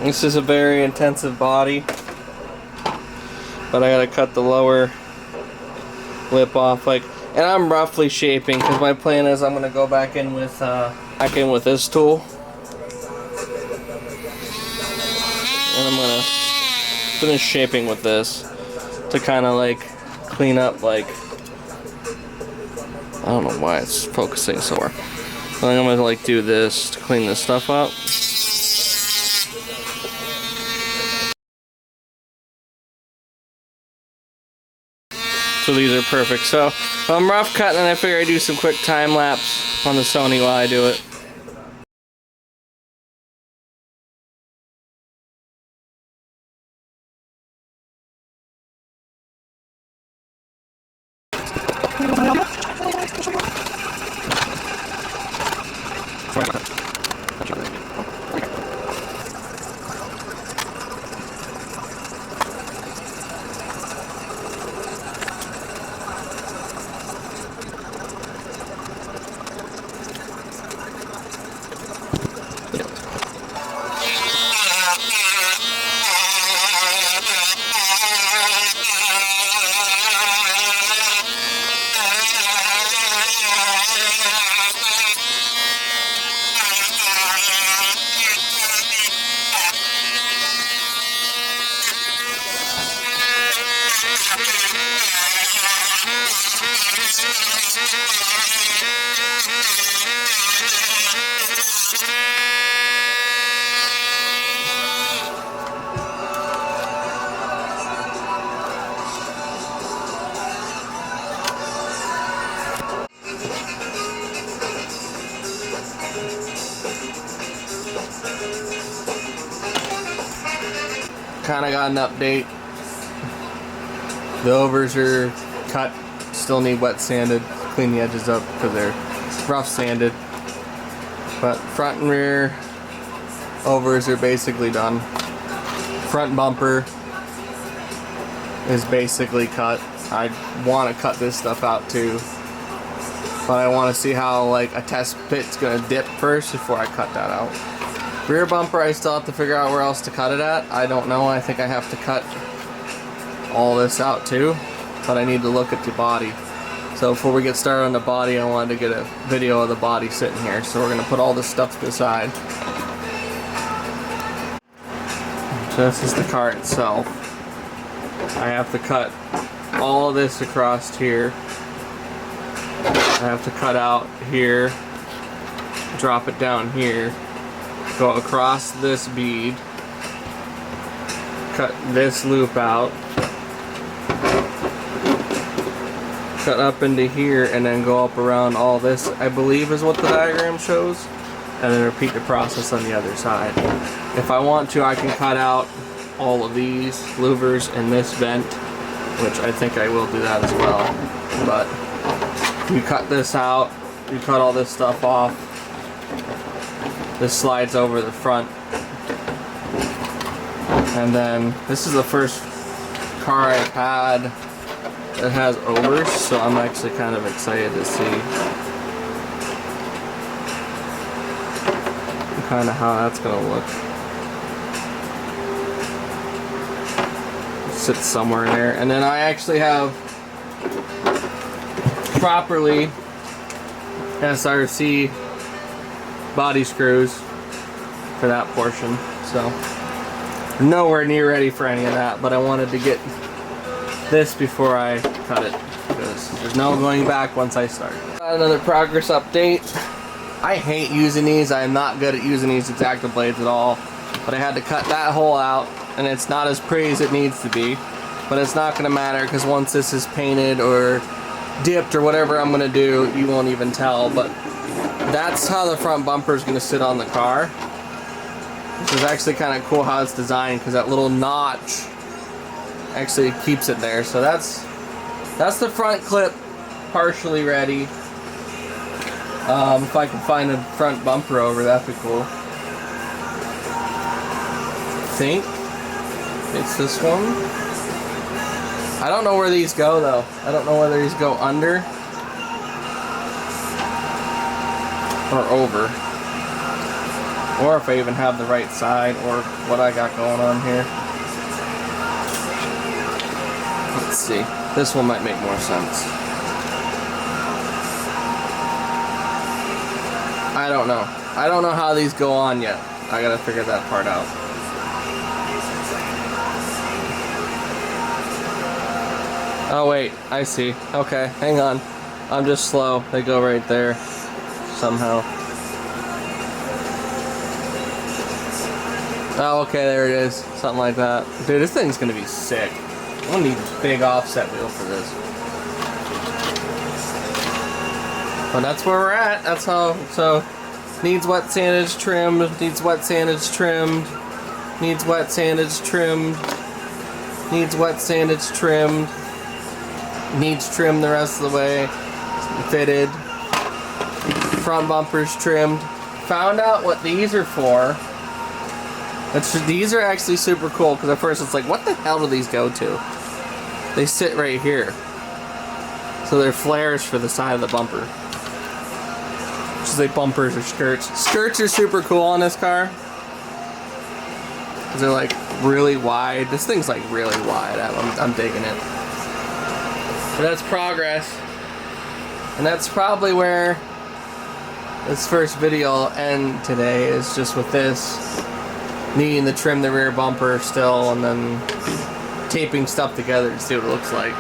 This is a very intensive body, but I gotta cut the lower lip off, like, and I'm roughly shaping because my plan is I'm gonna go back in with this tool, and I'm gonna finish shaping with this to kind of like clean up, like, I don't know why it's focusing so far. But I'm gonna like do this to clean this stuff up. So these are perfect. So I'm rough cutting, and I figure I do some quick time lapse on the Sony while I do it. Kind of got an update. The overs are cut, still need wet sanded, clean the edges up because they're rough sanded. But front and rear overs are basically done. Front bumper is basically cut. I want to cut this stuff out too, but I want to see how like a test pit's gonna dip first before I cut that out. Rear bumper, I still have to figure out where else to cut it at. I don't know. I think I have to cut all this out too, but I need to look at the body. So before we get started on the body, I wanted to get a video of the body sitting here. So we're going to put all this stuff to the side. So this is the car itself. I have to cut all of this across here. I have to cut out here, drop it down here, go across this bead, cut this loop out, cut up into here, and then go up around all this, I believe is what the diagram shows, and then repeat the process on the other side. If I want to, I can cut out all of these louvers and this vent, which I think I will do that as well. But you cut this out, you cut all this stuff off, this slides over the front, and then this is the first car I've had that has overs, so I'm actually kind of excited to see kind of how that's gonna look. It sits somewhere in there, and then I actually have properly SRC body screws for that portion, so nowhere near ready for any of that, but I wanted to get this before I cut it because there's no going back once I start. Another progress update. I hate using these. I am not good at using these X-Acto blades at all, but I had to cut that hole out, and it's not as pretty as it needs to be, but it's not going to matter because once this is painted or dipped or whatever I'm going to do, you won't even tell. But that's how the front bumper is going to sit on the car. This is actually kind of cool how it's designed because that little notch actually keeps it there. So that's the front clip partially ready. If I can find a front bumper over, that'd be cool. I think it's this one. I don't know where these go though. I don't know whether these go under or over. or if I even have the right side, or what I got going on here. Let's see. This one might make more sense. I don't know. I don't know how these go on yet. I gotta figure that part out. Oh wait, I see. Okay, hang on. I'm just slow. They go right there. Somehow. Oh, okay, there it is. Something like that. Dude, this thing's gonna be sick. I'm gonna need a big offset wheel for this. But that's where we're at. That's how. So, needs wet sandage trimmed. Needs wet sandage trimmed. Needs wet sandage trimmed. Needs wet sandage trimmed. Needs trim the rest of the way. Fitted. Front bumpers trimmed. Found out what these are for. These are actually super cool, because at first it's like, what the hell do these go to? They sit right here. So they're flares for the side of the bumper. Which is like bumpers or skirts. Skirts are super cool on this car. Because they're like really wide. This thing's like really wide. I'm digging it. But that's progress. And that's probably where this first video will end today, is just with this. Needing to trim the rear bumper still, and then taping stuff together to see what it looks like.